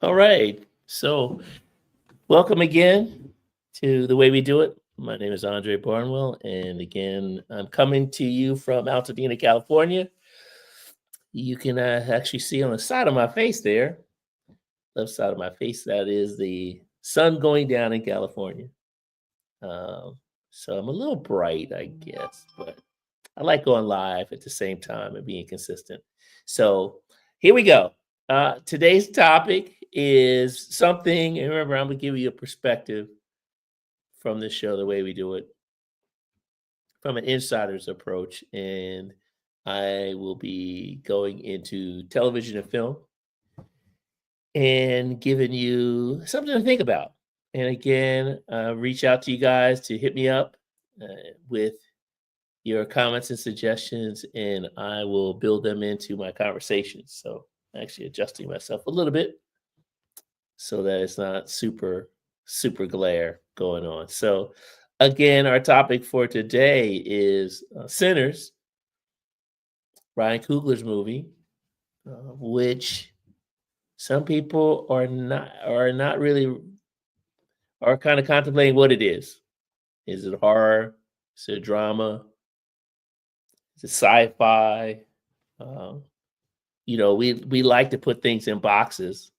All right. So, welcome again to The Way We Do It. My name is Andre Barnwell. And again, I'm coming to you from Altadena, California. You can actually see on the side of my face there, left side of my face, that is the sun going down in California. Um, so, I'm a little bright, I guess, but I like going live at the same time and being consistent. So here we go. Today's topic is something, and remember, I'm going to give you a perspective from this show, the way we do it, from an insider's approach. And I will be going into television and film and giving you something to think about. And again, reach out to you guys to hit me up uh, with your comments and suggestions, and I will build them into my conversations. So, actually adjusting myself a little bit so that it's not super glare going on. So, again, our topic for today is Sinners, Ryan Coogler's movie, which some people are not really are kind of contemplating what it is. Is it horror? Is it drama? Is it sci-fi? Um, we like to put things in boxes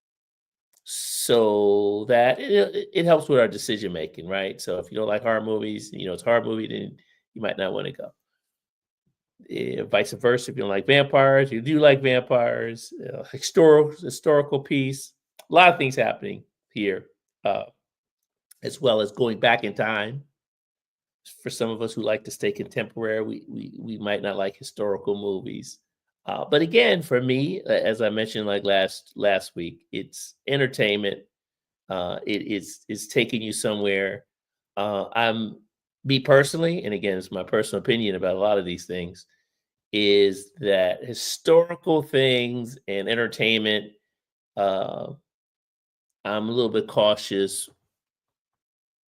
so that it helps with our decision making, right? So if you don't like horror movies, it's a horror movie, then you might not want to go. Vice versa, if you don't like vampires, you do like vampires. Historical piece, a lot of things happening here, uh, as well as going back in time. For some of us who like to stay contemporary, we might not like historical movies. But again, for me, as I mentioned, like last week, it's entertainment. It's taking you somewhere. I'm Me personally, and again, it's my personal opinion about a lot of these things, is that historical things and entertainment. Uh, I'm a little bit cautious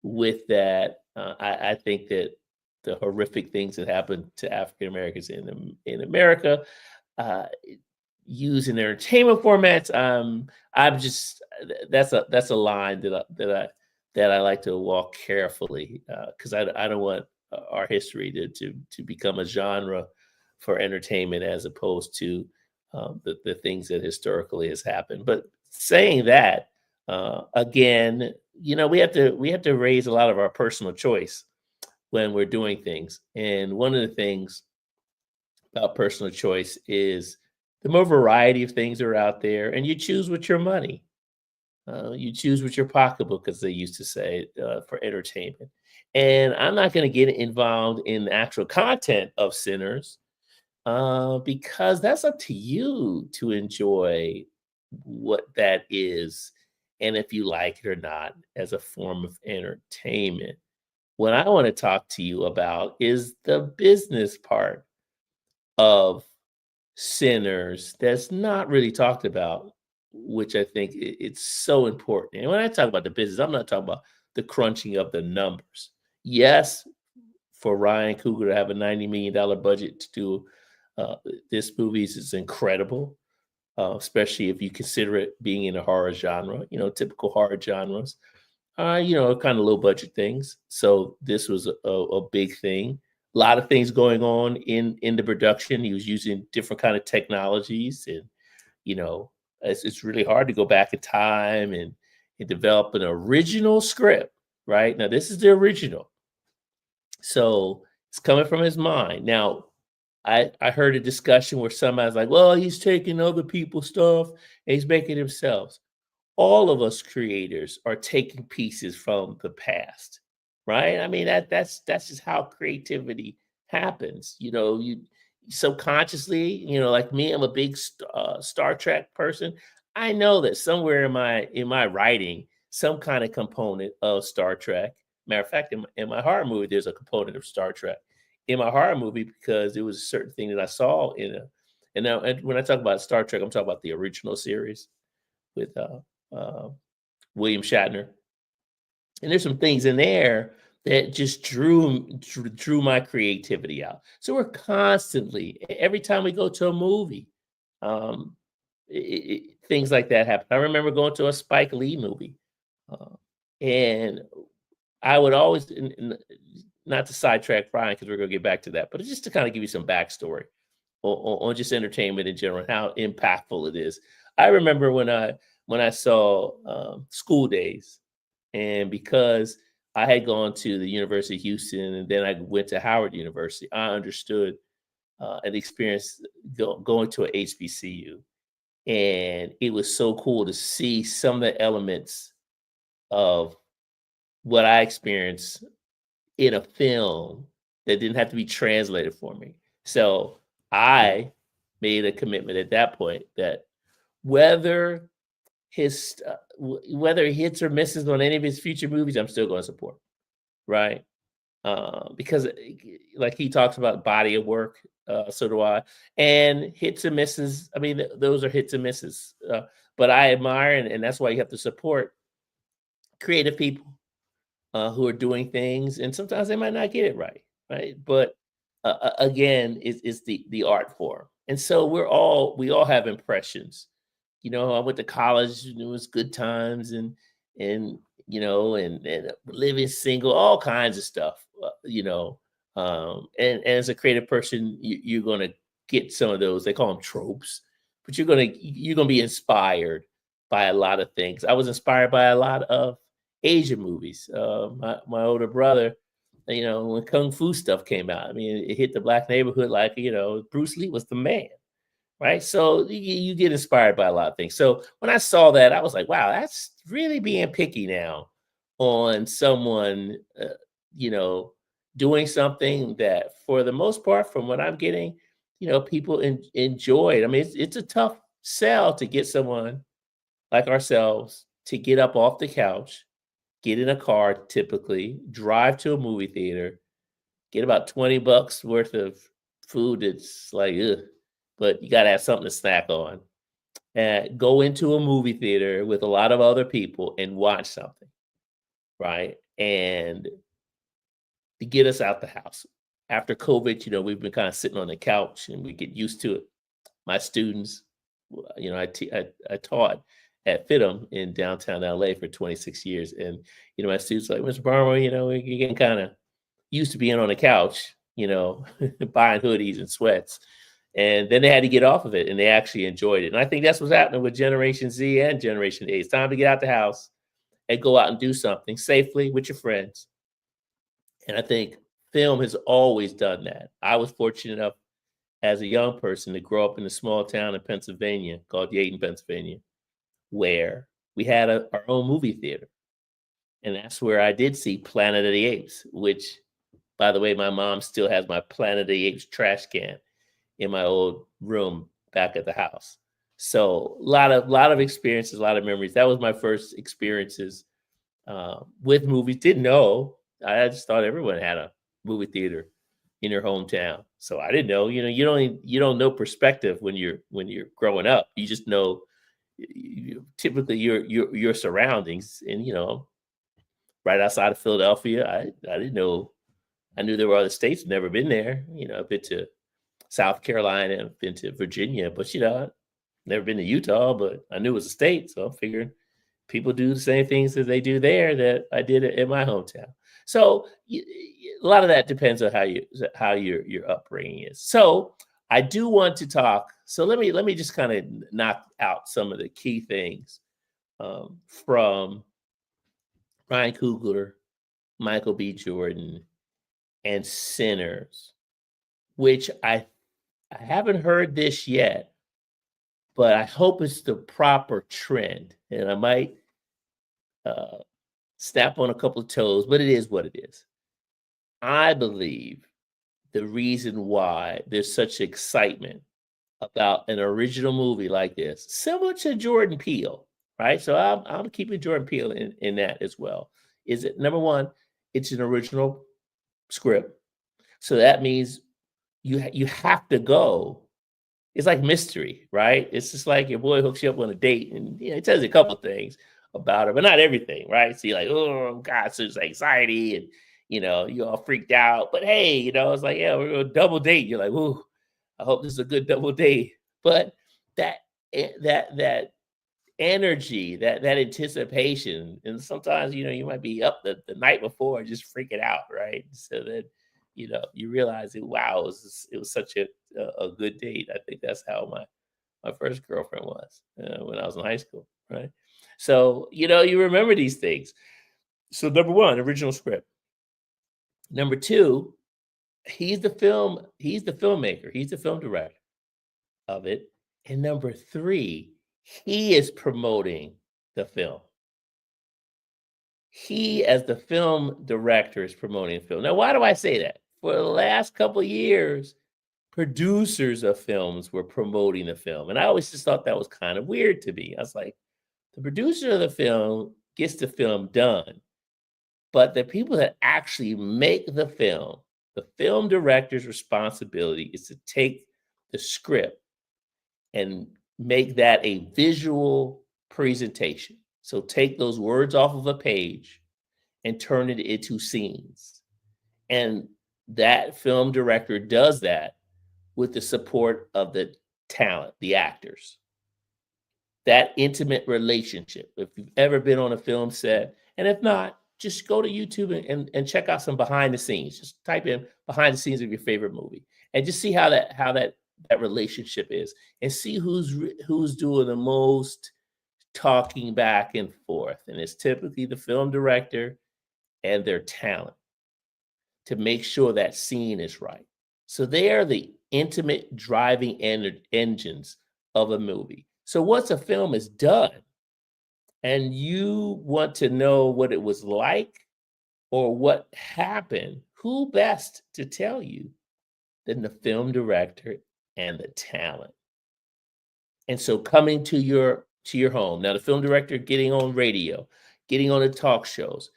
with that. I think that the horrific things that happened to African Americans in America, uh, used in entertainment formats, I'm just that's a line that I like to walk carefully, because I don't want our history to become a genre for entertainment as opposed to the things that historically has happened. But saying that, again, we have to raise a lot of our personal choice when we're doing things. And one of the things about personal choice is the more variety of things are out there, and you choose with your money. You choose with your pocketbook, as they used to say, for entertainment. And I'm not going to get involved in the actual content of Sinners, because that's up to you to enjoy what that is, and if you like it or not, as a form of entertainment. What I want to talk to you about is the business part of Sinners that's not really talked about, which I think it's so important. And when I talk about the business, I'm not talking about the crunching of the numbers. Yes, for Ryan Coogler to have a $90 million budget to do this movie is incredible, especially if you consider it being in a horror genre. Typical horror genres, kind of low budget things. So this was a big thing. A lot of things going on in the production. He was using different kind of technologies, and you know, it's really hard to go back in time and develop an original script. Right now, this is the original, so it's coming from his mind. Now, I heard a discussion where somebody's like, "Well, he's taking other people's stuff and he's making himself." All of us creators are taking pieces from the past, right? I mean, that's just how creativity happens. You subconsciously, like me, I'm a big Star Trek person. I know that somewhere in my writing, some kind of component of Star Trek. Matter of fact, in my horror movie, there's a component of Star Trek in my horror movie, because it was a certain thing that I saw in a. And now, and when I talk about Star Trek, I'm talking about the original series with uh, William Shatner, and there's some things in there that just drew my creativity out. So we're constantly, every time we go to a movie, um, things like that happen. I remember going to a Spike Lee movie, uh, and I would always, not to sidetrack Brian because we're going to get back to that, but just to kind of give you some backstory on just entertainment in general, and how impactful it is. I remember when I saw School Days, and because I had gone to the University of Houston and then I went to Howard University, I understood and experienced going to a HBCU, and it was so cool to see some of the elements of what I experienced in a film that didn't have to be translated for me. So I made a commitment at that point that whether whether he hits or misses on any of his future movies, I'm still going to support. Right? Because like he talks about body of work, so do I. And hits and misses. I mean, those are hits and misses. But I admire, and that's why you have to support creative people who are doing things, and sometimes they might not get it right, right? But again, it's the art form, and so we all have impressions. I went to college, and it was good times, and and living single, all kinds of stuff. And as a creative person, you're gonna get some of those. They call them tropes, but you're gonna be inspired by a lot of things. I was inspired by a lot of Asian movies. My older brother, when kung fu stuff came out, I mean, it hit the black neighborhood like Bruce Lee was the man, right? So you get inspired by a lot of things. So when I saw that, I was like, wow, that's really being picky now on someone, you know, doing something that, for the most part, from what I'm getting, people enjoy it. I mean, it's a tough sell to get someone like ourselves to get up off the couch, get in a car, typically drive to a movie theater, get about $20 worth of food that's like, ugh, but you got to have something to snack on. And go into a movie theater with a lot of other people and watch something, right? And to get us out the house. After COVID, we've been kind of sitting on the couch and we get used to it. My students, I taught at FITM in downtown LA for 26 years. And, my students are like, Mr. Barmer, you're getting kind of used to being on the couch, buying hoodies and sweats. And then they had to get off of it and they actually enjoyed it. And I think that's what's happening with Generation Z and Generation A. It's time to get out the house and go out and do something safely with your friends. And I think film has always done that. I was fortunate enough as a young person to grow up in a small town in Pennsylvania called Yaden, Pennsylvania, where we had our own movie theater. And that's where I did see Planet of the Apes, which, by the way, my mom still has my Planet of the Apes trash can in my old room back at the house. So a lot of experiences, a lot of memories. That was my first experiences with movies. Didn't know. I just thought everyone had a movie theater in your hometown. So I didn't know. You don't know perspective when you're growing up. You just know typically your surroundings. And right outside of Philadelphia, I didn't know. I knew there were other states. Never been there. I've been to South Carolina, I've been to Virginia, but never been to Utah. But I knew it was a state, so I'm figuring people do the same things that they do there that I did in my hometown. So a lot of that depends on how your upbringing is. So I do want to talk. So let me just kind of knock out some of the key things from Ryan Coogler, Michael B. Jordan, and Sinners, which I haven't heard this yet, but I hope it's the proper trend, and I might snap on a couple of toes, but it is what it is. I believe the reason why there's such excitement about an original movie like this, similar to Jordan Peele, right? So I'm keeping Jordan Peele in that as well. Is it number one? It's an original script, so that means you have to go. It's like mystery, right? It's just like your boy hooks you up on a date and he tells you a couple things about her, but not everything, right? So you're like, oh God, so there's anxiety and you're all freaked out. But hey, it's like, yeah, we're gonna double date. You're like, ooh, I hope this is a good double date. But that that energy, that anticipation. And sometimes, you might be up the night before just freaking out, right? So that, you realize it, wow, it was such a good date. I think that's how my first girlfriend was when I was in high school, right? So, you remember these things. So number one, original script. Number two, he's the filmmaker, he's the film director of it. And number three, he is promoting the film. He, as the film director, is promoting the film. Now, why do I say that? For the last couple of years, producers of films were promoting the film. And I always just thought that was kind of weird to me. I was like, the producer of the film gets the film done, but the people that actually make the film director's responsibility is to take the script and make that a visual presentation. So take those words off of a page and turn it into scenes. And that film director does that with the support of the talent, the actors. That intimate relationship. If you've ever been on a film set, and if not, just go to YouTube and check out some behind the scenes. Just type in behind the scenes of your favorite movie and just see how that relationship is, and see who's doing the most talking back and forth. And it's typically the film director and their talent to make sure that scene is right. So they are the intimate driving engines of a movie. So once a film is done and you want to know what it was like or what happened, who best to tell you than the film director and the talent? And so coming to your home. Now, the film director getting on radio, getting on the talk shows.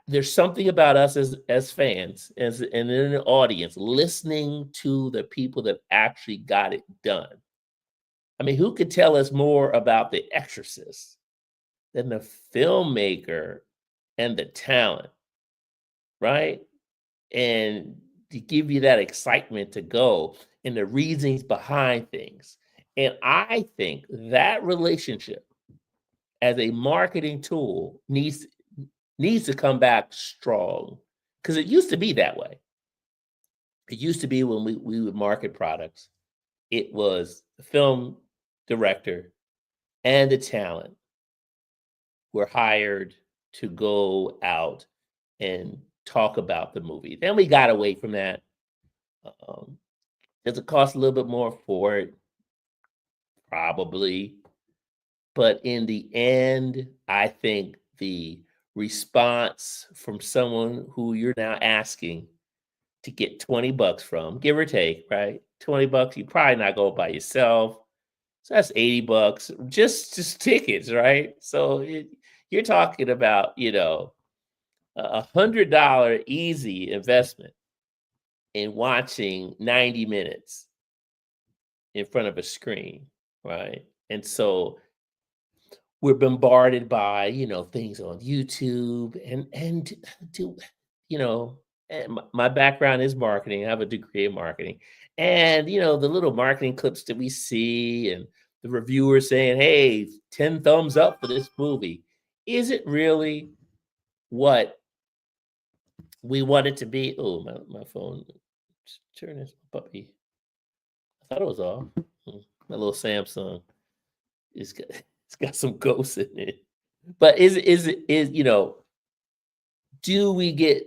There's something about us as fans, and in the audience, listening to the people that actually got it done. I mean, who could tell us more about The Exorcist than the filmmaker and the talent, right? And to give you that excitement to go and the reasons behind things. And I think that relationship as a marketing tool needs to come back strong, because it used to be that way. It used to be when we would market products, it was the film director and the talent were hired to go out and talk about the movie. Then we got away from that. Does it cost a little bit more for it? Probably. But in the end, I think the response from someone who you're now asking to get $20 from, give or take, right? $20, you probably not go by yourself. So that's $80, just tickets, right? So you're talking about, $100 easy investment in watching 90 minutes in front of a screen, right? And so we're bombarded by, things on YouTube and to, and my background is marketing. I have a degree in marketing. And, the little marketing clips that we see and the reviewers saying, hey, 10 thumbs up for this movie. Is it really what we want it to be? Oh, my phone. Turn this puppy. I thought it was off. My little Samsung. It's got some ghosts in it. But is do we get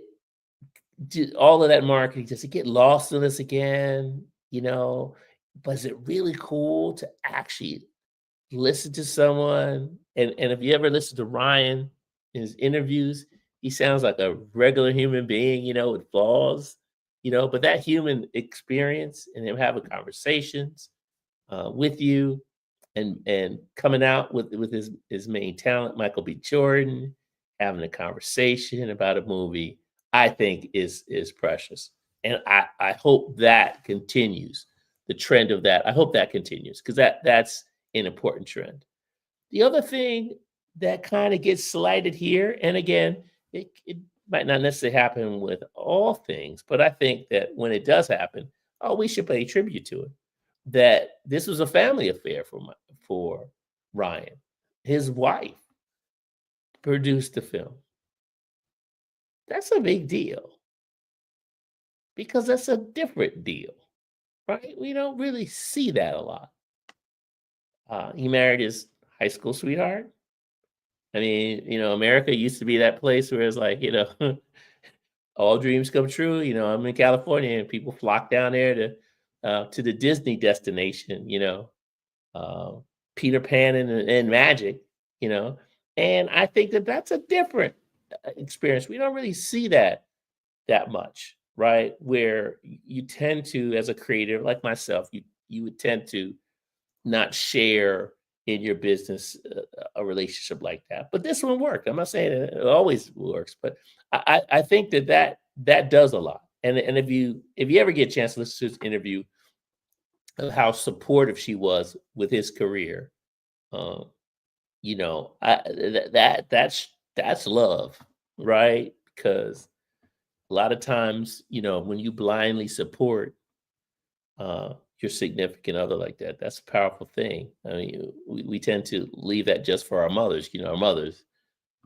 all of that marketing? Does it get lost in us again? But is it really cool to actually listen to someone? And if you ever listen to Ryan in his interviews, he sounds like a regular human being, with flaws, but that human experience and him having conversations with you and coming out with his main talent, Michael B. Jordan, having a conversation about a movie, I think is precious. And I hope that continues. The trend of that, I hope that continues, because that's an important trend. The other thing that kind of gets slighted here, and again, it might not necessarily happen with all things, but I think that when it does happen, we should pay tribute to it. that this was a family affair for Ryan. His wife produced the film. That's a big deal because that's a different deal, right? We don't really see that a lot. He married his high school sweetheart. I mean, America used to be that place where it's like, all dreams come true. I'm in California and people flock down there to the Disney destination, uh, Peter Pan and magic, you know. And I think that that's a different experience. We don't really see that much, right? Where you tend to, as a creator like myself, you would tend to not share in your business a relationship like that. But this one worked. I'm not saying it always works, but I think that does a lot. And if you ever get a chance to listen to this interview of how supportive she was with his career, um, that's love, right? Because a lot of times, when you blindly support your significant other like that, that's a powerful thing. I mean, we tend to leave that just for our mothers. Our mothers,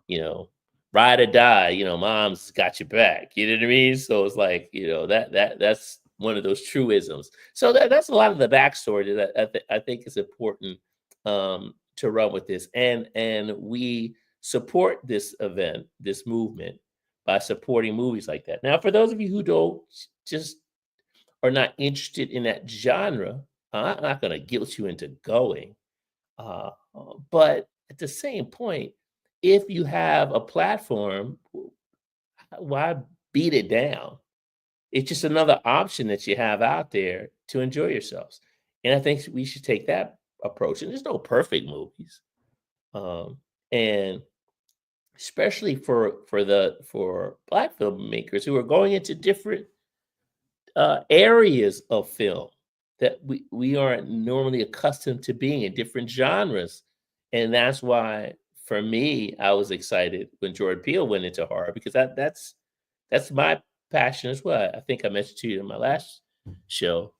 you know, ride or die. Mom's got your back. You know what I mean? So it's like, that's one of those truisms. So that's a lot of the backstory that I think is important to run with this, and we support this event, this movement, by supporting movies like that. Now, for those of you who don't just are not interested in that genre, I'm not going to guilt you into going. But at the same point, if you have a platform, why beat it down? It's just another option that you have out there to enjoy yourselves. And I think we should take that approach. And there's no perfect movies. And especially for Black filmmakers who are going into different areas of film that we aren't normally accustomed to being in, different genres. And that's why, for me, I was excited when Jordan Peele went into horror, because that's my passion as well. I think I mentioned to you in my last show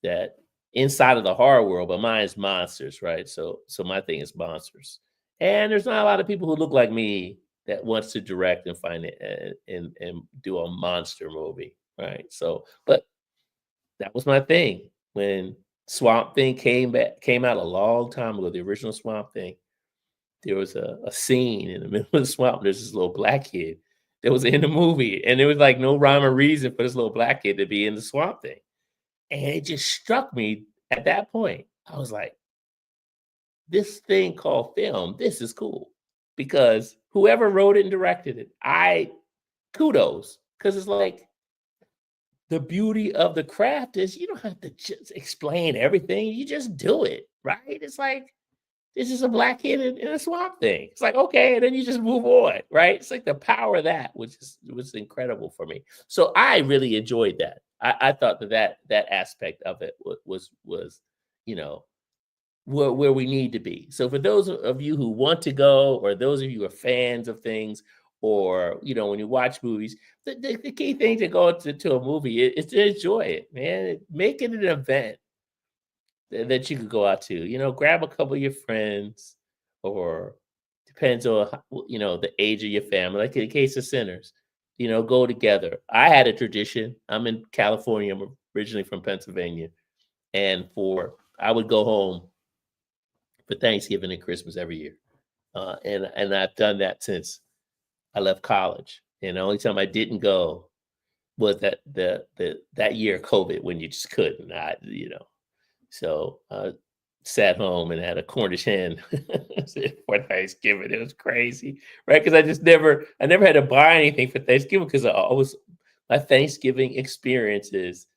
that inside of the horror world, but mine is monsters, right? So my thing is monsters. And there's not a lot of people who look like me that wants to direct and find it and do a monster movie, right? So, but that was my thing when Swamp Thing came out a long time ago. The original Swamp Thing. There was a scene in the middle of the swamp. There's this little black kid that was in the movie, and there was like no rhyme or reason for this little black kid to be in the Swamp Thing. And it just struck me at that point. I was like, this thing called film, this is cool, because whoever wrote it and directed it, I kudos, because it's like, the beauty of the craft is you don't have to just explain everything. You just do it, right? It's like, this is a black kid in a swamp thing. It's like, okay, and then you just move on, right? It's like the power of that, which was incredible for me. So I really enjoyed that. I thought that aspect of it was, you know, where we need to be. So for those of you who want to go, or those of you who are fans of things, or when you watch movies, the key thing to go to a movie is to enjoy it, man. Make it an event that you could go out to. Grab a couple of your friends, or depends on the age of your family. Like in the case of Sinners, go together. I had a tradition. I'm in California. I'm originally from Pennsylvania, and I would go home for Thanksgiving and Christmas every year, and I've done that since I left college. And the only time I didn't go was that year of COVID, when you just couldn't. So sat home and had a Cornish hen for Thanksgiving. It was crazy, right? Because I never had to buy anything for Thanksgiving, because my Thanksgiving experiences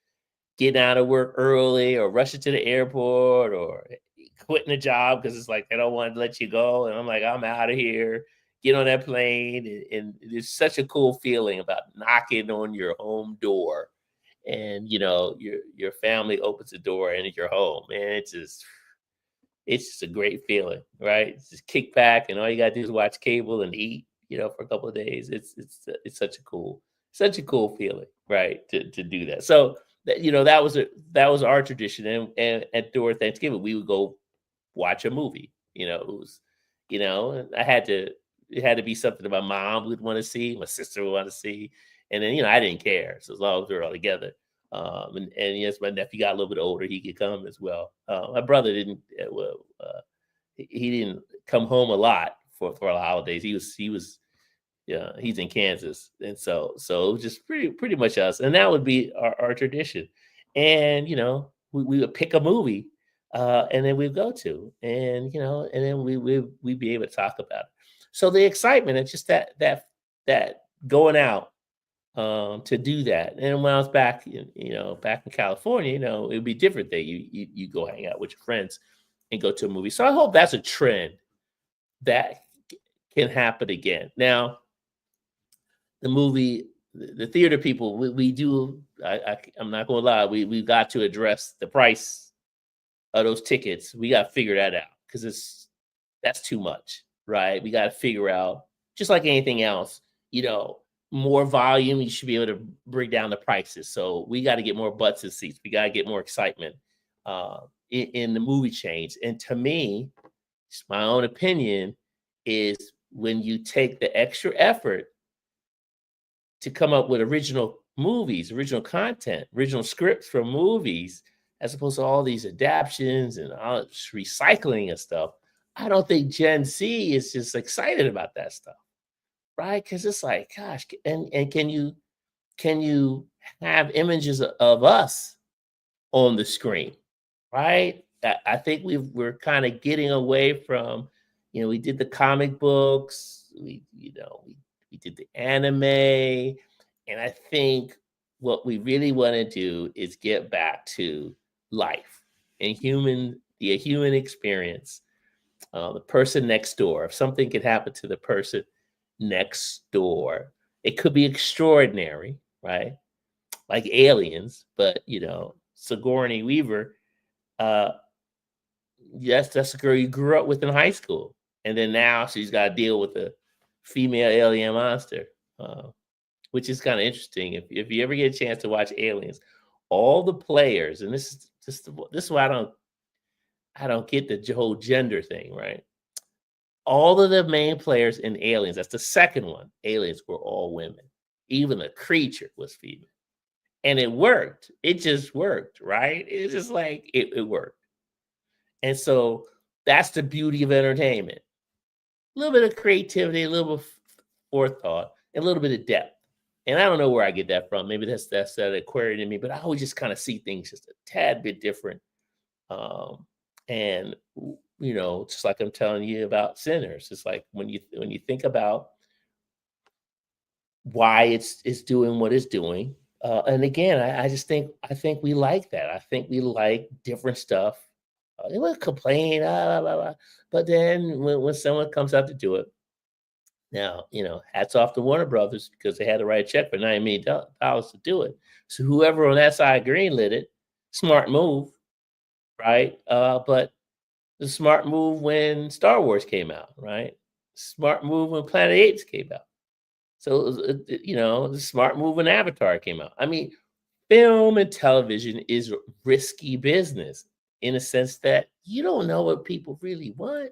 getting out of work early, or rushing to the airport, or quitting a job because it's like they don't want to let you go. And I'm like, I'm out of here. Get on that plane. And it's such a cool feeling about knocking on your home door, and your family opens the door and you're home. Man, it's just a great feeling, right? It's just kick back, and all you gotta do is watch cable and eat, for a couple of days. It's such a cool feeling, right? To do that. So that was our tradition. And during Thanksgiving, we would go watch a movie. It was, and it had to be something that my mom would want to see, my sister would want to see, and then I didn't care, so as long as we were all together. And yes, my nephew got a little bit older; he could come as well. My brother didn't. Well, he didn't come home a lot for the holidays. He was yeah, he's in Kansas, and so it was just pretty much us, and that would be our tradition. And we would pick a movie, and then we'd go to, and then we'd be able to talk about it. So the excitement, it's just that going out to do that. And when I was back in California, it would be different. That you go hang out with your friends and go to a movie. So I hope that's a trend that can happen again. Now, the theater people, we do. I'm not going to lie. We got to address the price of those tickets. We got to figure that out because that's too much, right? We got to figure out, just like anything else, more volume. You should be able to bring down the prices. So we got to get more butts in seats. We got to get more excitement in the movie chains. And to me, just my own opinion, is when you take the extra effort to come up with original movies, original content, original scripts for movies, as opposed to all these adaptions and all this recycling and stuff. I don't think Gen Z is just excited about that stuff, right? Because it's like, gosh, and can you have images of us on the screen, right? I think we're kind of getting away from, we did the comic books, we did the anime, and I think what we really want to do is get back to life and the human experience, the person next door. If something could happen to the person next door, it could be extraordinary, right? Like aliens, but Sigourney Weaver, uh, yes, that's a girl you grew up with in high school, and then now she's got to deal with a female alien monster, which is kind of interesting. If you ever get a chance to watch Aliens, all the players, and this is why I don't get the whole gender thing, right? All of the main players in Aliens, that's the second one, Aliens, were all women. Even the creature was female. And it worked. It just worked, right? It's just like it worked. And so that's the beauty of entertainment. A little bit of creativity, a little bit of forethought, and a little bit of depth. And I don't know where I get that from. Maybe that's that Aquarian in me, but I always just kind of see things just a tad bit different. And just like I'm telling you about Sinners, it's like when you think about why it's doing what it's doing. And again, I think we like that. I think we like different stuff. They will complain, but then when someone comes out to do it, now hats off to Warner Brothers because they had to write a check for $9 million to do it. So whoever on that side greenlit it, smart move, right? But the smart move when Star Wars came out, right? Smart move when Planet of the Apes came out. So it was, the smart move when Avatar came out. I mean, film and television is risky business in a sense that you don't know what people really want.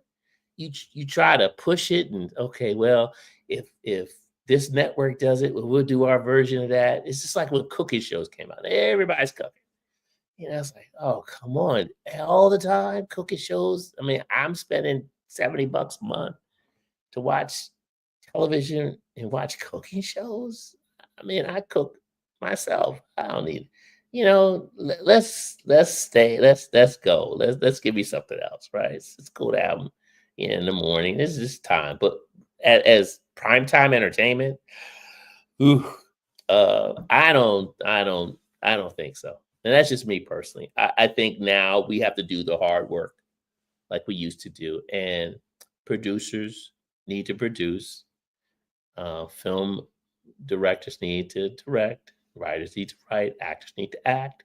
You try to push it, and okay, well, if this network does it, we'll do our version of that. It's just like when cooking shows came out. Everybody's cooking. It's like, oh, come on, all the time cooking shows. I mean, I'm spending $70 a month to watch television and watch cooking shows. I mean, I cook myself. I don't need, let's stay. Let's go. Let's give me something else, right? It's cool to have them in the morning. This is time, but as primetime entertainment, ooh, I don't think so. And that's just me personally. I think now we have to do the hard work like we used to do, and producers need to produce. Film directors need to direct, writers need to write, actors need to act,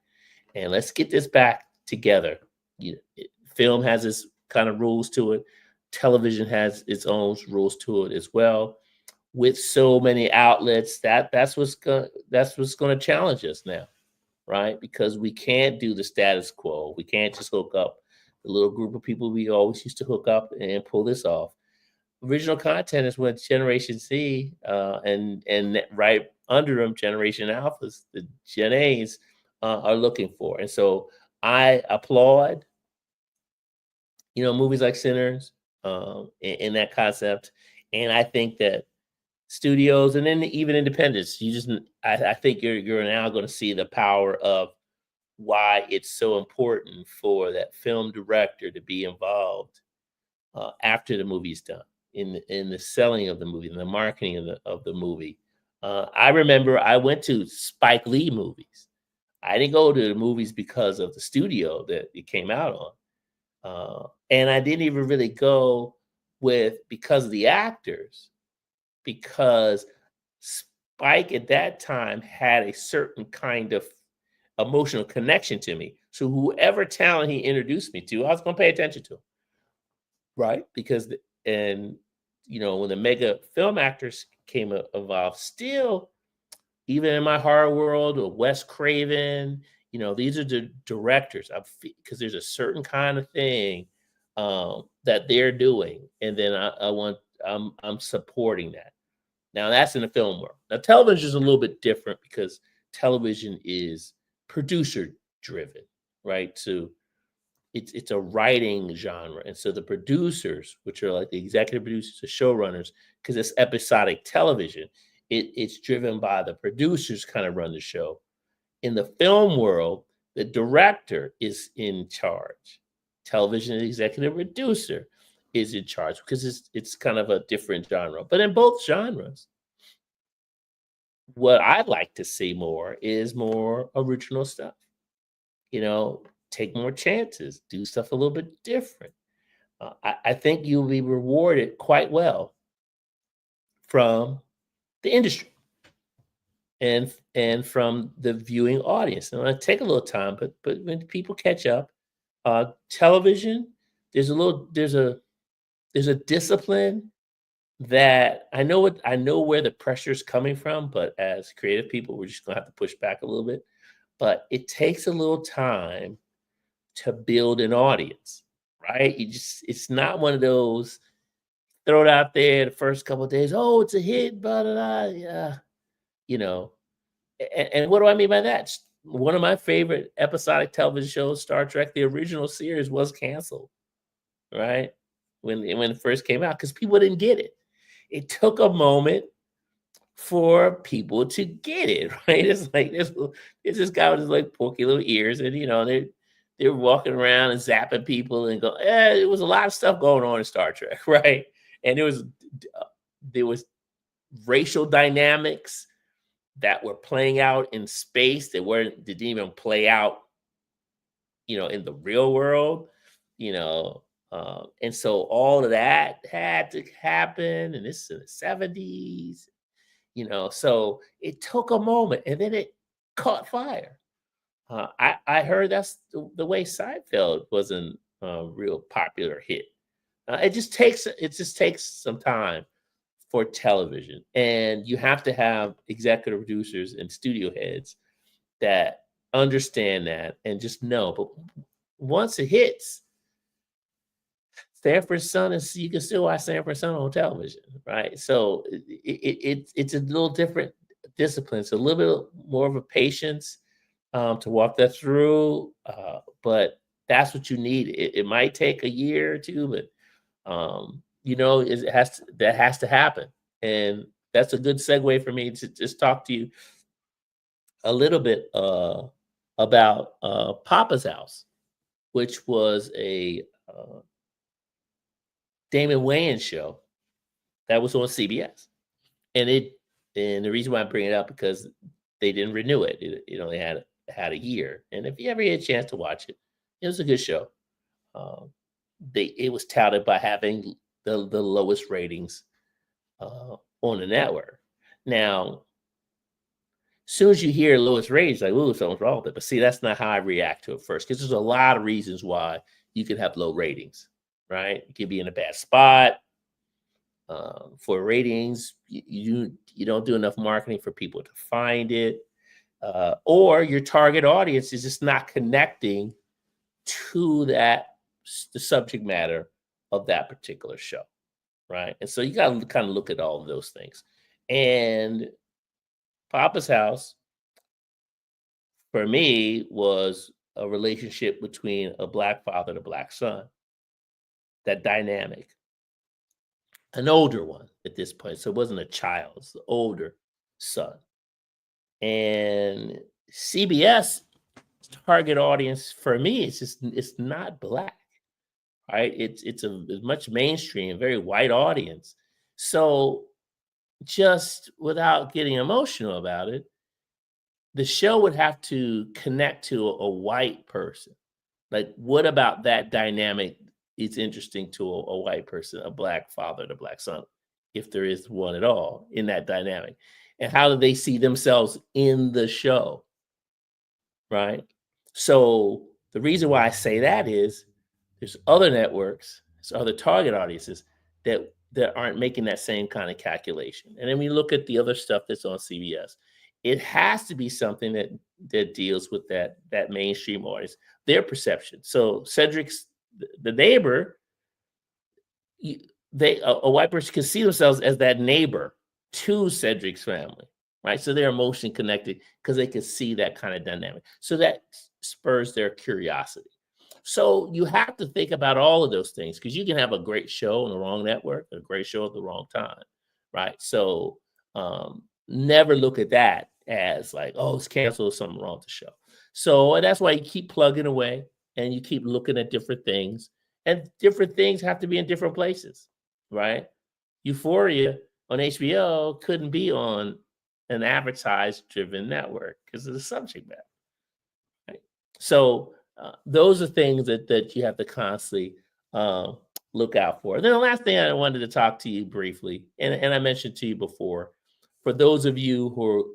and let's get this back together. Film has its kind of rules to it. Television has its own rules to it as well. With so many outlets, that's what's going to challenge us now. right? Because we can't do the status quo. We can't just hook up the little group of people we always used to hook up and pull this off. Original content is what Generation Z and right under them, Generation Alphas, the Gen A's are looking for. And so I applaud, movies like Sinners, in that concept. And I think that studios and then even independents, I think you're now going to see the power of why it's so important for that film director to be involved after the movie's done in the selling of the movie, in the marketing of the movie. I remember I went to Spike Lee movies. I didn't go to the movies because of the studio that it came out on. And I didn't even really go because of the actors, because Spike at that time had a certain kind of emotional connection to me. So whoever talent he introduced me to, I was going to pay attention to, right? Because when the mega film actors came involved, still, even in my horror world, or Wes Craven, these are the directors. Because there's a certain kind of thing that they're doing, and then I'm supporting that. Now that's in the film world. Now television is a little bit different because television is producer driven, right? So it's a writing genre, and so the producers, which are like the executive producers, the showrunners, because it's episodic television, it's driven by the producers, kind of run the show. In the film world, the director is in charge. Television executive producer is in charge because it's kind of a different genre. But in both genres, what I'd like to see more is more original stuff. Take more chances, do stuff a little bit different. I think you'll be rewarded quite well from the industry and from the viewing audience. And it'll take a little time, but when people catch up, television, there's a discipline that I know where the pressure is coming from, but as creative people, we're just gonna have to push back a little bit. But it takes a little time to build an audience, right? It's not one of those throw it out there the first couple of days. Oh, it's a hit, blah, blah, blah. Yeah, you know. And what do I mean by that? One of my favorite episodic television shows, Star Trek, the original series, was canceled, right? When it first came out, because people didn't get it. It took a moment for people to get it, right? It's like this guy with his like porky little ears, and they're walking around and zapping people and go. It was a lot of stuff going on in Star Trek, right? And there was racial dynamics that were playing out in space that didn't even play out, in the real world, and so all of that had to happen, and this is in the 70s, so it took a moment, and then it caught fire. I heard that's the way Seinfeld wasn't a real popular hit. It just takes some time for television, and you have to have executive producers and studio heads that understand that and just know. But once it hits, Sanford Son you can still watch Sanford Son on television, right? So it's a little different discipline. It's a little bit more of a patience to walk that through, but that's what you need. It might take a year or two, but that has to happen. And that's a good segue for me to just talk to you a little bit about Papa's House, which was a Damon Wayans show that was on CBS. And the reason why I bring it up, because they didn't renew it. It only had a year. And if you ever get a chance to watch it, it was a good show. It was touted by having the lowest ratings on the network. Now, as soon as you hear lowest ratings, like, ooh, something's wrong with it. But see, that's not how I react to it first, because there's a lot of reasons why you could have low ratings, right? You could be in a bad spot. For ratings, you don't do enough marketing for people to find it. or your target audience is just not connecting to the subject matter of that particular show, right? And so you got to kind of look at all of those things. And Papa's House, for me, was a relationship between a Black father and a Black son, that dynamic, an older one at this point. So it wasn't a child, it's the older son. And CBS target audience for me, it's not Black, right? It's much mainstream, very white audience. So just without getting emotional about it, the show would have to connect to a white person. Like, what about that dynamic is interesting to a white person, a Black father and a Black son, if there is one at all in that dynamic? And how do they see themselves in the show, right? So the reason why I say that is there's other networks, there's other target audiences that aren't making that same kind of calculation. And then we look at the other stuff that's on CBS. It has to be something that deals with that mainstream audience, their perception. So Cedric's the neighbor, a white person can see themselves as that neighbor to Cedric's family, right? So they're emotionally connected because they can see that kind of dynamic. So that spurs their curiosity. So you have to think about all of those things, because you can have a great show on the wrong network, a great show at the wrong time, right? So never look at that as like, oh, it's canceled, something wrong with the show. So that's why you keep plugging away and you keep looking at different things, and different things have to be in different places, right? Euphoria on HBO couldn't be on an advertised driven network because of the subject matter, right? So those are things that you have to constantly look out for. And then the last thing I wanted to talk to you briefly, and I mentioned to you before, for those of you who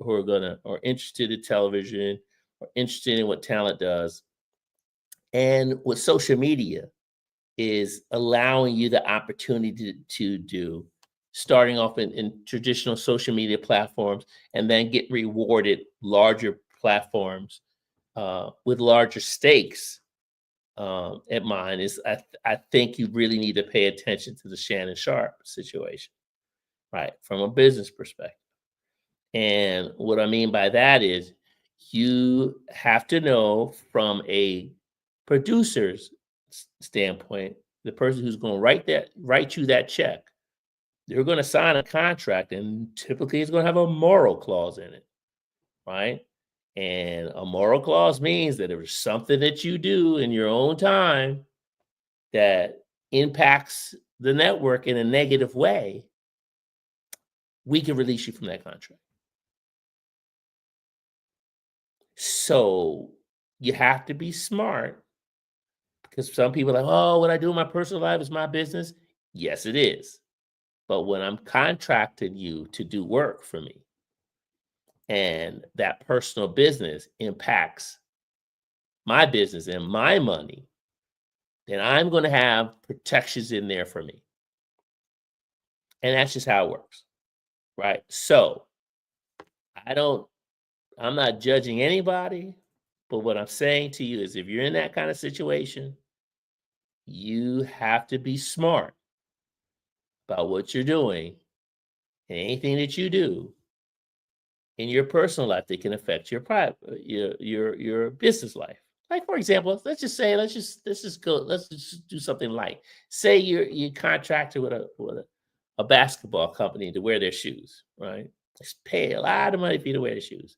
are interested in television or interested in what talent does, and what social media is allowing you the opportunity to do, starting off in traditional social media platforms and then get rewarded larger platforms with larger stakes. At mine is I think you really need to pay attention to the Shannon Sharp situation, right, from a business perspective. And what I mean by that is you have to know from a producer's standpoint, the person who's going to write you that check, they're going to sign a contract, and typically it's going to have a moral clause in it, right? And a moral clause means that if there's something that you do in your own time that impacts the network in a negative way, we can release you from that contract. So you have to be smart, because some people are like, oh, what I do in my personal life is my business. Yes, it is. But when I'm contracting you to do work for me, and that personal business impacts my business and my money, then I'm going to have protections in there for me. And that's just how it works, right? So I'm not judging anybody, but what I'm saying to you is if you're in that kind of situation, you have to be smart about what you're doing, and anything that you do in your personal life that can affect your private your business life. Like, for example, let's just do something like, say you contracted with a basketball company to wear their shoes, right? Just pay a lot of money for you to wear the shoes.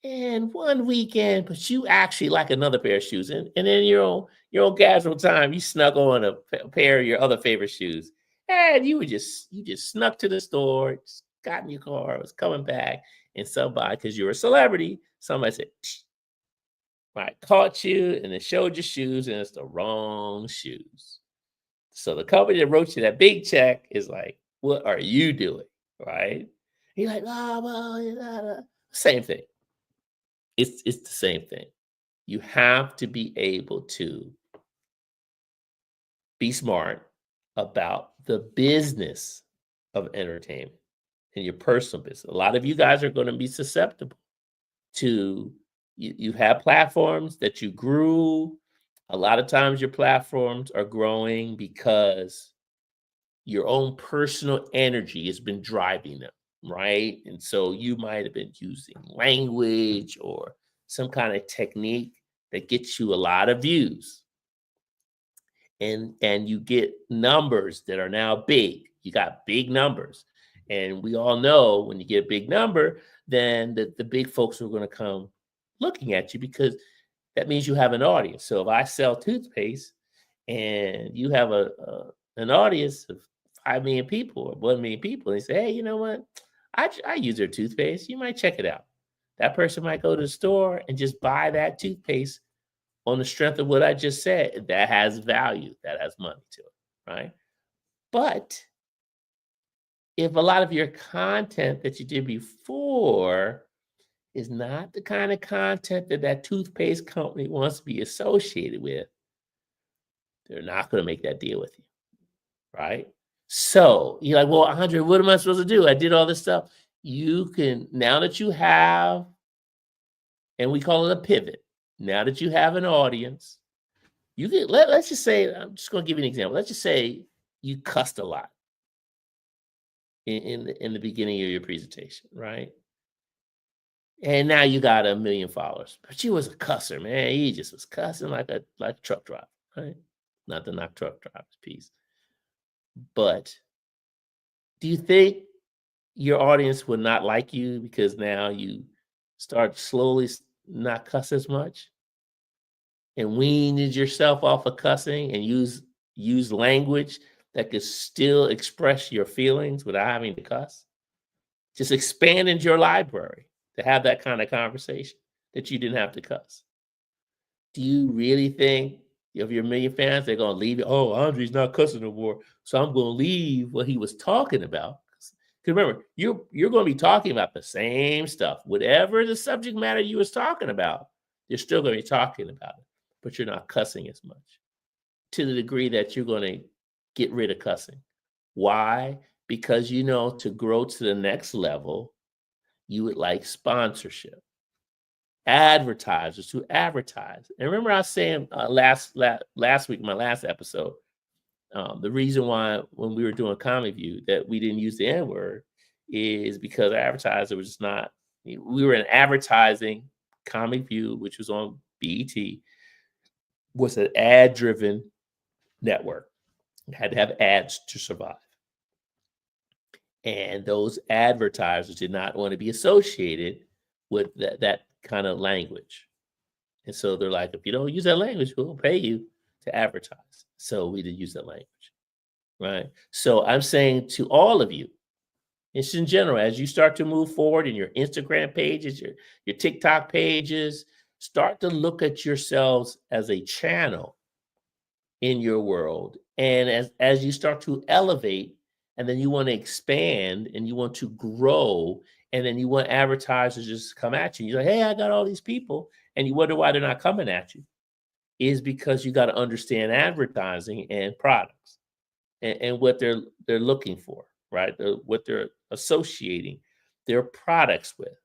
And one weekend, but you actually like another pair of shoes, and then your own casual time, you snuck on a pair of your other favorite shoes, and you just snuck to the store, just got in your car, was coming back, and somebody, because you're a celebrity, somebody said, "Psh," right, caught you and then showed your shoes, and it's the wrong shoes. So the company that wrote you that big check is like, "What are you doing?" Right? You're like, "Ah, well, same thing." It's the same thing. You have to be able to be smart about the business of entertainment and your personal business. A lot of you guys are going to be susceptible, to you have platforms that you grew. A lot of times your platforms are growing because your own personal energy has been driving them, right? And so you might have been using language or some kind of technique that gets you a lot of views, and you get numbers that are now big. You got big numbers. And we all know when you get a big number, then the big folks are going to come looking at you because that means you have an audience. So if I sell toothpaste and you have an audience of 5 million people or 1 million people, and they say, hey, you know what? I use their toothpaste. You might check it out. That person might go to the store and just buy that toothpaste on the strength of what I just said. That has value, that has money to it, right? But if a lot of your content that you did before is not the kind of content that that toothpaste company wants to be associated with, they're not going to make that deal with you, right? So you're like, well, Andre, what am I supposed to do? I did all this stuff. You can, now that you have, and we call it a pivot, now that you have an audience, you can let's just say, I'm just going to give you an example. Let's just say you cussed a lot in the beginning of your presentation, right? And now you got 1 million followers, but you was a cusser, man. You just was cussing like a truck driver, right? Not the knock truck drivers piece, but do you think your audience would not like you because now you start slowly not cuss as much and weaned yourself off of cussing and use language that could still express your feelings without having to cuss? Just expanded your library to have that kind of conversation that you didn't have to cuss. Do you really think of your million fans, they're going to leave it? Oh, Andre's not cussing no more, so I'm going to leave what he was talking about. Because remember, you're going to be talking about the same stuff. Whatever the subject matter you was talking about, you're still going to be talking about it, but you're not cussing as much to the degree that you're going to get rid of cussing. Why? Because you know to grow to the next level, you would like sponsorship, advertisers who advertise. And remember, I was saying last week, my last episode, the reason why when we were doing Comic View that we didn't use the N word is because our advertiser was just not. We were in advertising. Comic View, which was on BET, was an ad-driven network. You had to have ads to survive. And those advertisers did not want to be associated with that kind of language. And so they're like, if you don't use that language, we'll pay you to advertise. So we didn't use that language, right? So I'm saying to all of you, it's in general, as you start to move forward in your Instagram pages, your TikTok pages, start to look at yourselves as a channel in your world. And as you start to elevate, and then you want to expand and you want to grow, and then you want advertisers just to come at you. You're like, hey, I got all these people, and you wonder why they're not coming at you. Is because you got to understand advertising and products and what they're looking for, right? What they're associating their products with.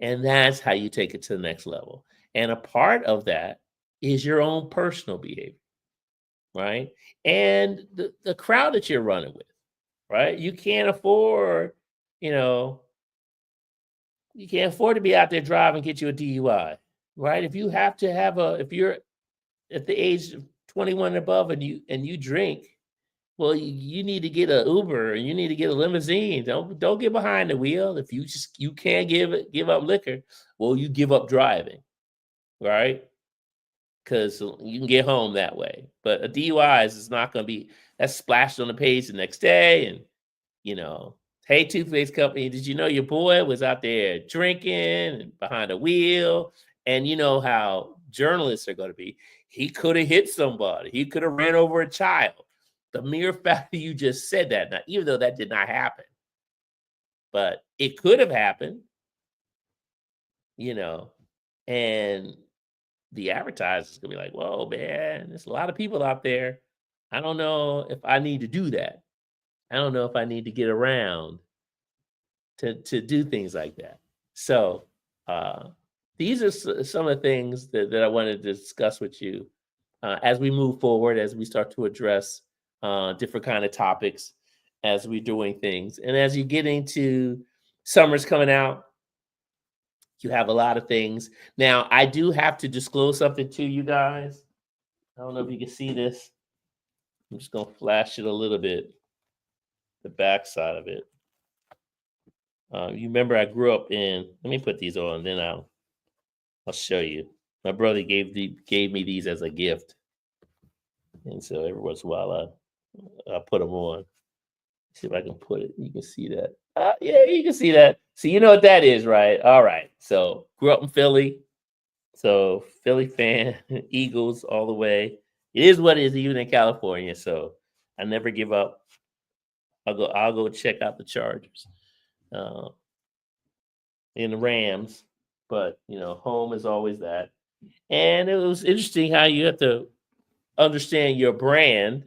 And that's how you take it to the next level. And a part of that is your own personal behavior, right? And the crowd that you're running with, right? You can't afford, you can't afford to be out there driving, get you a DUI, right? If you have to have if you're at the age of 21 and above and you drink, well, you need to get an Uber and you need to get a limousine. Don't get behind the wheel. If you can't give up liquor, well, you give up driving, right? Because you can get home that way. But a DUI is not going to be that's splashed on the page the next day. And hey, toothpaste company, did you know your boy was out there drinking and behind the wheel? And you know how journalists are going to be. He could have hit somebody. He could have ran over a child. The mere fact that you just said that, now, even though that did not happen, but it could have happened, and the advertisers going to be like, whoa, man, there's a lot of people out there. I don't know if I need to do that. I don't know if I need to get around to do things like that. So these are some of the things that I wanted to discuss with you as we move forward, as we start to address different kind of topics, as we're doing things, and as you get into summer's coming out, you have a lot of things. Now, I do have to disclose something to you guys. I don't know if you can see this. I'm just gonna flash it a little bit, the back side of it. You remember I grew up in. Let me put these on, then I'll show you. My brother gave me these as a gift, and so every once in a while I put them on. See if I can put it. You can see that. Yeah, you can see that. See, you know what that is, right? All right. So grew up in Philly. So Philly fan, Eagles all the way. It is what it is, even in California. So I never give up. I'll go check out the Chargers, uh, and the Rams. But home is always that. And it was interesting how you have to understand your brand.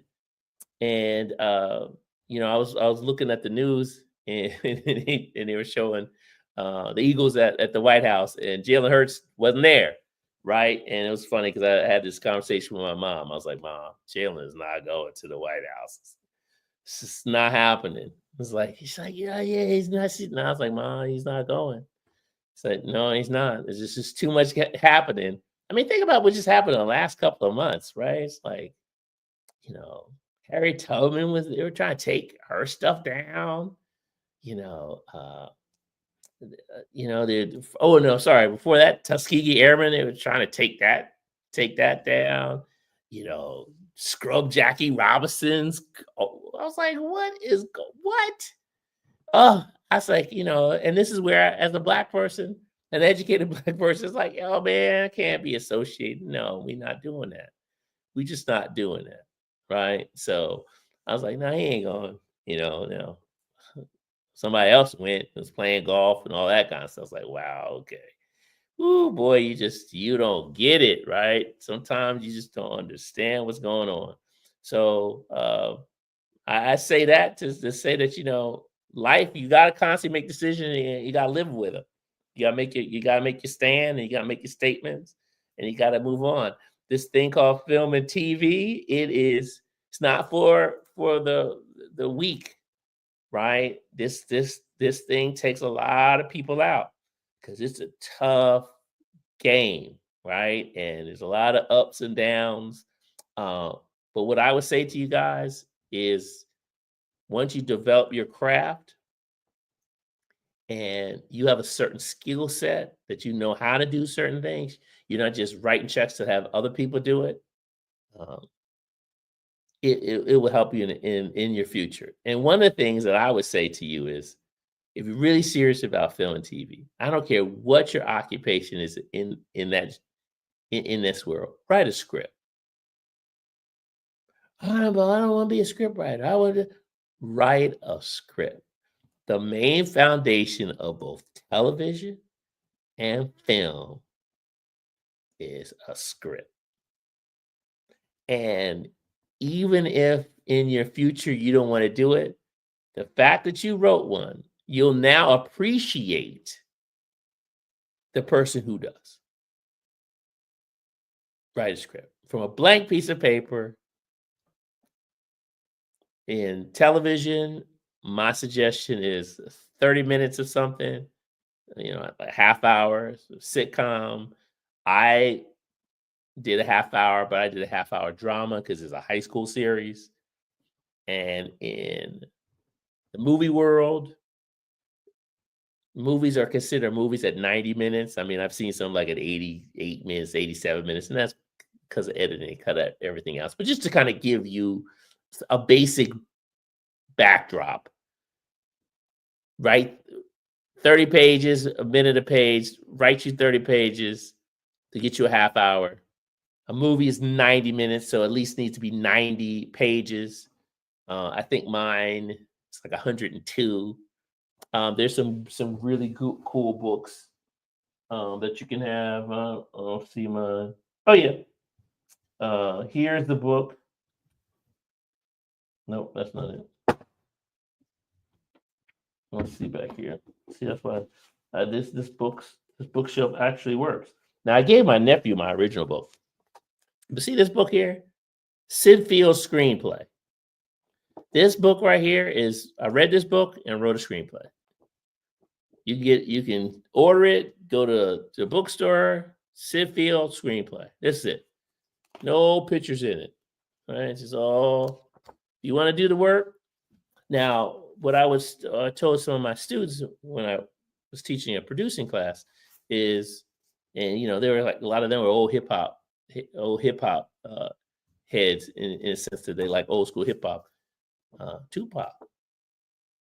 And I was looking at the news, and and they were showing the Eagles at the White House, and Jalen Hurts wasn't there, right? And it was funny because I had this conversation with my mom. I was like, "Mom, Jalen is not going to the White House. It's just not happening." She's like, "Yeah, yeah, he's not." And I was like, "Mom, he's not going." It's like, "No, he's not. There's just too much happening." I mean, think about what just happened in the last couple of months, right? It's like, you know, Harry Tubman they were trying to take her stuff down, you know, oh no, sorry, before that, Tuskegee Airmen, they were trying to take that down, you know, scrub Jackie Robinson's. Oh, I was like, what? Oh, I was like, and this is where as a black person, an educated black person, it's like, oh man, I can't be associated. No, we're not doing that. We just not doing that, right? So I was like, "No, he ain't going." No. Somebody else went, was playing golf and all that kind of stuff. I was like, "Wow, okay." Ooh, boy, you don't get it, right? Sometimes you just don't understand what's going on. So I say that to say that life, you gotta constantly make decisions and you gotta live with them. You gotta make your stand and you gotta make your statements and you gotta move on. This thing called film and TV, it's not for the weak, right? This thing takes a lot of people out because it's a tough game, right? And there's a lot of ups and downs. Uh, but what I would say to you guys is once you develop your craft and you have a certain skill set that you know how to do certain things, you're not just writing checks to have other people do it. Um, it will help you in your future. And one of the things that I would say to you is, if you're really serious about film and TV, I don't care what your occupation is in this world, write a script. I don't want to be a script writer. I want to write a script. The main foundation of both television and film is a script. And even if in your future you don't want to do it, the fact that you wrote one, you'll now appreciate the person who does. Write a script from a blank piece of paper. In television, my suggestion is 30 minutes of something, a half hour sitcom. I did a half hour, but I did a half hour drama because it's a high school series. And in the movie world, movies are considered movies at 90 minutes. I mean, I've seen some like at 88 minutes, 87 minutes, and that's because of editing, cut out everything else. But just to kind of give you a basic backdrop, write 30 pages, a minute a page, write you 30 pages to get you a half hour. A movie is 90 minutes, so at least needs to be 90 pages. I think mine is like 102. There's some really cool books that you can have. I'll see mine. Oh yeah. Here's the book. Nope, that's not it. Let's see back here. See, that's why this book's This bookshelf actually works. Now, I gave my nephew my original book. But see this book here? Sid Field's screenplay. This book right here is, I read this book and wrote a screenplay. You can order it, go to the bookstore, Sid Field screenplay. This is it. No pictures in it. All right, it's just all, you want to do the work? Now, what I was told some of my students when I was teaching a producing class is, and they were like, a lot of them were old hip hop heads in a sense that they like old school hip hop. Tupac.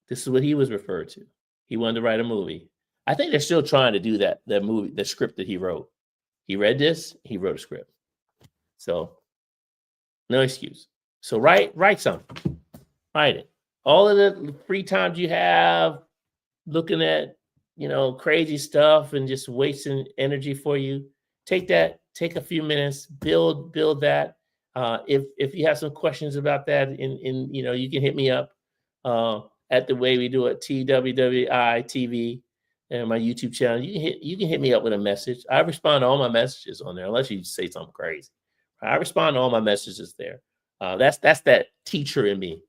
This is what he was referred to. He wanted to write a movie. I think they're still trying to do that movie, the script that he wrote. He read this, he wrote a script. So no excuse. So write something. Write it. All of the free times you have looking at, crazy stuff and just wasting energy for you, take a few minutes, build that. If you have some questions about that, you can hit me up at the way we do it, TWWI TV, and my YouTube channel. You can hit me up with a message. I respond to all my messages on there, unless you say something crazy. I respond to all my messages there. That's that teacher in me,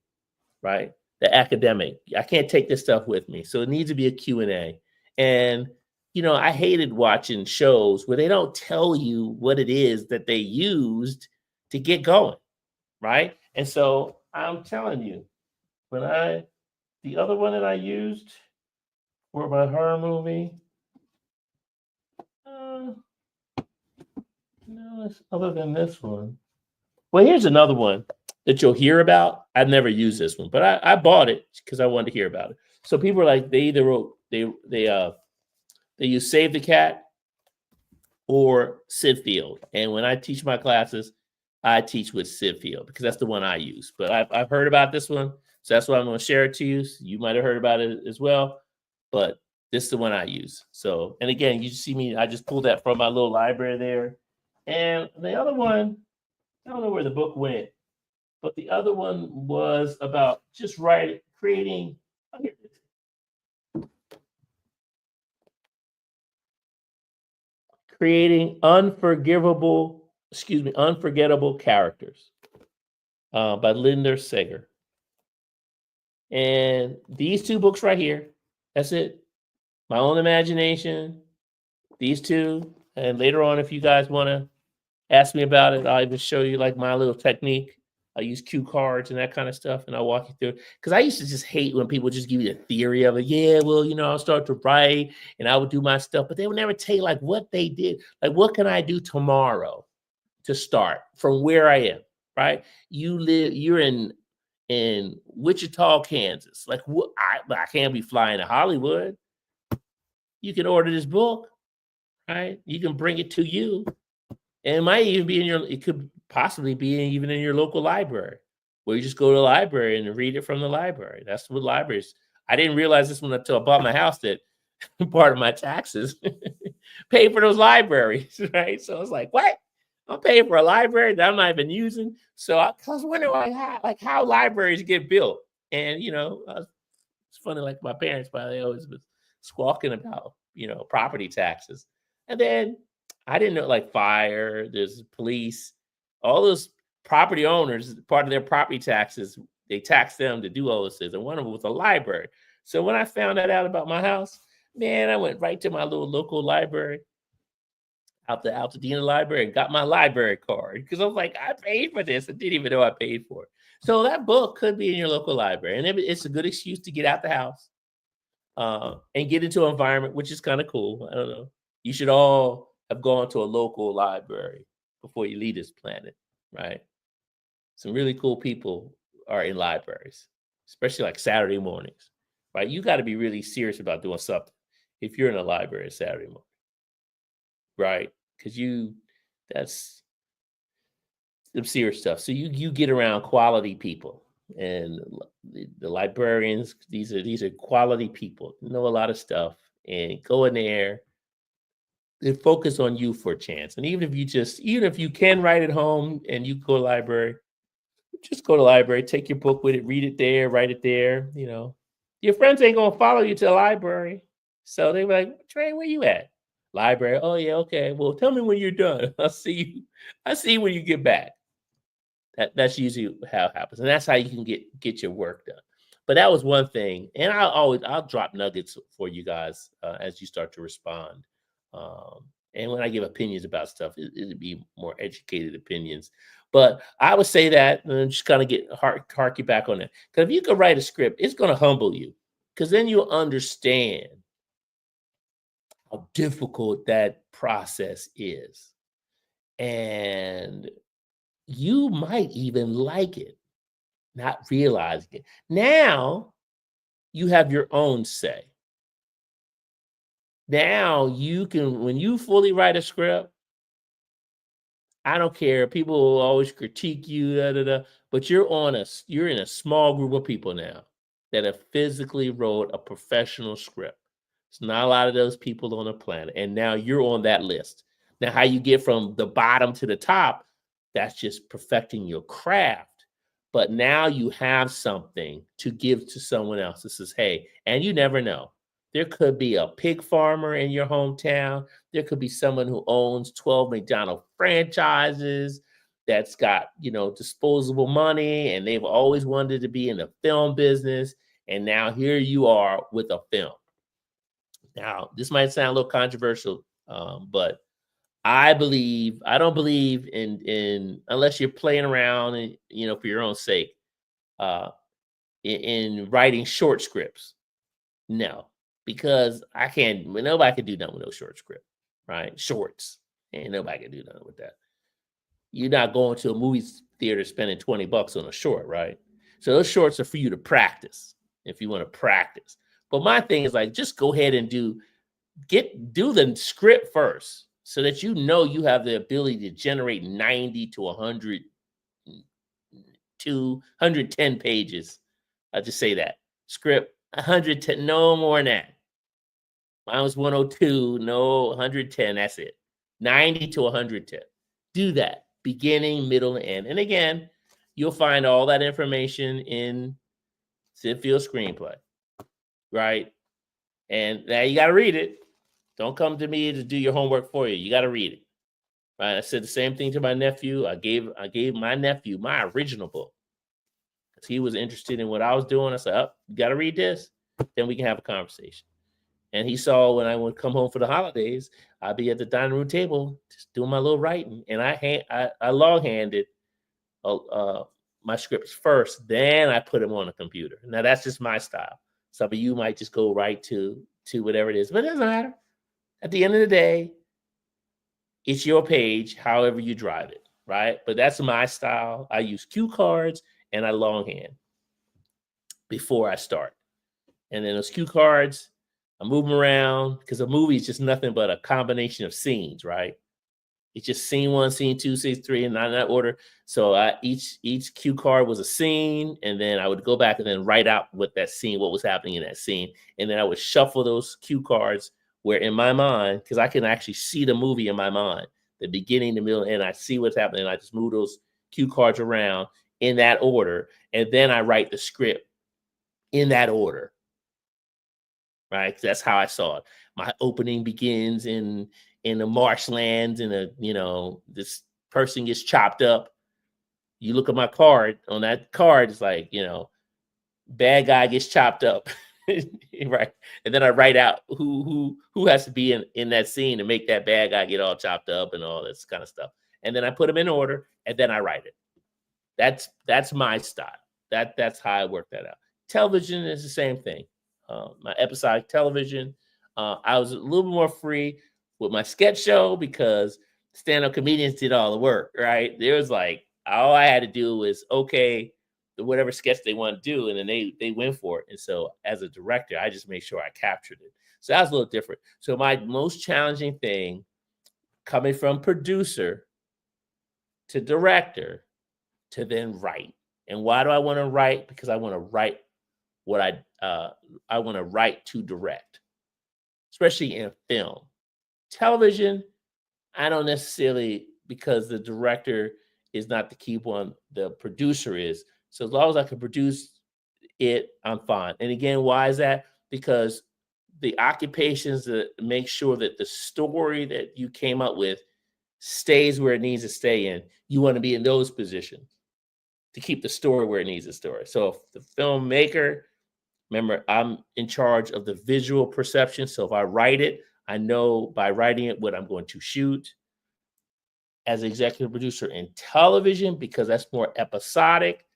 right? The academic. I can't take this stuff with me, so it needs to be a Q&A. And I hated watching shows where they don't tell you what it is that they used to get going, right? And so I'm telling you, the other one that I used for my horror movie, no, it's other than this one. Well, here's another one that you'll hear about. I've never used this one, but I bought it because I wanted to hear about it. So people are like, they either wrote, they use Save the Cat or Sid Field. And when I teach my classes, I teach with Sid Field because that's the one I use. But I've heard about this one, so that's why I'm going to share it to you. So you might have heard about it as well, but this is the one I use. So, and again, you see me, I just pulled that from my little library there. And the other one, I don't know where the book went, but the other one was about just creating unforgettable characters by Linda Seger. And these two books right here, that's it. My Own Imagination, these two. And later on, if you guys want to ask me about it, I'll even show you like my little technique. I use cue cards and that kind of stuff, and I'll walk you through it. Because I used to just hate when people just give you the theory of it. Yeah, well, I'll start to write and I would do my stuff, but they would never tell you like what they did. Like, what can I do tomorrow to start from where I am, right? You're in Wichita, Kansas. Like, what? I can't be flying to Hollywood. You can order this book, right? You can bring it to you. And it might even be it could possibly be even in your local library, where you just go to the library and read it from the library. That's what libraries. I didn't realize this one until I bought my house, that part of my taxes pay for those libraries, right? So I was like, what? I'm paying for a library that I'm not even using. So I was wondering how libraries get built. And, it's funny, like my parents probably always was squawking about, property taxes. And then I didn't know, like fire, there's police, all those property owners, part of their property taxes, they tax them to do all this. And one of them was a library. So when I found that out about my house, man, I went right to my little local library, out the Altadena library, and got my library card, because I was like, I paid for this. I didn't even know I paid for it. So that book could be in your local library. And it's a good excuse to get out the house and get into an environment, which is kind of cool. I don't know. You should all have gone to a local library before you leave this planet, right? Some really cool people are in libraries, especially like Saturday mornings, right? You got to be really serious about doing something if you're in a library Saturday morning, right? Because that's some serious stuff. So you get around quality people, and the librarians, these are quality people, know a lot of stuff, and go in there. They focus on you for a chance. And even if you can write at home and you go to the library, just go to the library, take your book with it, read it there, write it there. Your friends ain't gonna follow you to the library. So they were like, Trey, where you at? Library. Oh yeah, okay. Well, tell me when you're done. I'll see you. I see you when you get back. That's usually how it happens, and that's how you can get your work done. But that was one thing, and I'll drop nuggets for you guys as you start to respond. And when I give opinions about stuff, it'd be more educated opinions. But I would say that, and just kind of hark you back on that. Because if you can write a script, it's going to humble you, because then you'll understand how difficult that process is, and you might even like it, not realizing it. Now you have your own say. Now you can, when you fully write a script, I don't care. People will always critique you, da, da, da, but you're in a small group of people now that have physically wrote a professional script. It's not a lot of those people on the planet, and now you're on that list. Now, how you get from the bottom to the top, that's just perfecting your craft. But now you have something to give to someone else. This is, hey, and you never know. There could be a pig farmer in your hometown. There could be someone who owns 12 McDonald's franchises that's got, disposable money, and they've always wanted to be in the film business. And now here you are with a film. Now, this might sound a little controversial, but I don't believe in unless you're playing around and, for your own sake, uh, in writing short scripts. No, because nobody can do nothing with no short script, right? Shorts. Ain't nobody can do nothing with that. You're not going to a movie theater spending $20 on a short, right? So those shorts are for you to practice if you want to practice. But my thing is like, just go ahead and do the script first so that you have the ability to generate 90 to 100 to 110 pages. I'll just say that. Script 110, no more than that. Mine was 102, no 110, that's it. 90 to 110. Do that. Beginning, middle, and end. And again, you'll find all that information in Sid Field's screenplay, right? And now you got to read it. Don't come to me to do your homework for you. You got to read it. Right? I said the same thing to my nephew. I gave my nephew my original book because he was interested in what I was doing. I said, "Oh, you got to read this. Then we can have a conversation." And he saw when I would come home for the holidays, I'd be at the dining room table just doing my little writing, and I long-handed my scripts first, then I put them on a computer. Now that's just my style. Some of you might just go right to whatever it is, but it doesn't matter. At the end of the day, it's your page, however you drive it, right? But that's my style. I use cue cards and I longhand before I start. And then those cue cards, I move them around because a movie is just nothing but a combination of scenes, right? It's just scene one, scene two, scene three, and not in that order. So each cue card was a scene, and then I would go back and then write out what was happening in that scene, and then I would shuffle those cue cards where in my mind, because I can actually see the movie in my mind, the beginning, the middle, and I see what's happening. I just move those cue cards around in that order, and then I write the script in that order. Right? That's how I saw it. My opening begins in the marshlands, and this person gets chopped up. You look at my card. On that card, it's like, bad guy gets chopped up. Right. And then I write out who has to be in that scene to make that bad guy get all chopped up and all this kind of stuff. And then I put them in order, and then I write it. That's my style. That's how I work that out. Television is the same thing. My episodic television. I was a little bit more free with my sketch show because stand-up comedians did all the work, right? There was like, all I had to do was, okay, whatever sketch they want to do, and then they went for it. And so as a director, I just made sure I captured it. So that was a little different. So my most challenging thing coming from producer to director to then write. And why do I want to write? Because I want to write what I want to write to direct, especially in film. Television, I don't necessarily, because the director is not the key one, the producer is. So as long as I can produce it, I'm fine. And again, why is that? Because the occupations that make sure that the story that you came up with stays where it needs to stay in. You want to be in those positions to keep the story where it needs to story. So if the filmmaker, remember, I'm in charge of the visual perception. So if I write it, I know by writing it what I'm going to shoot. As executive producer in television, because that's more episodic,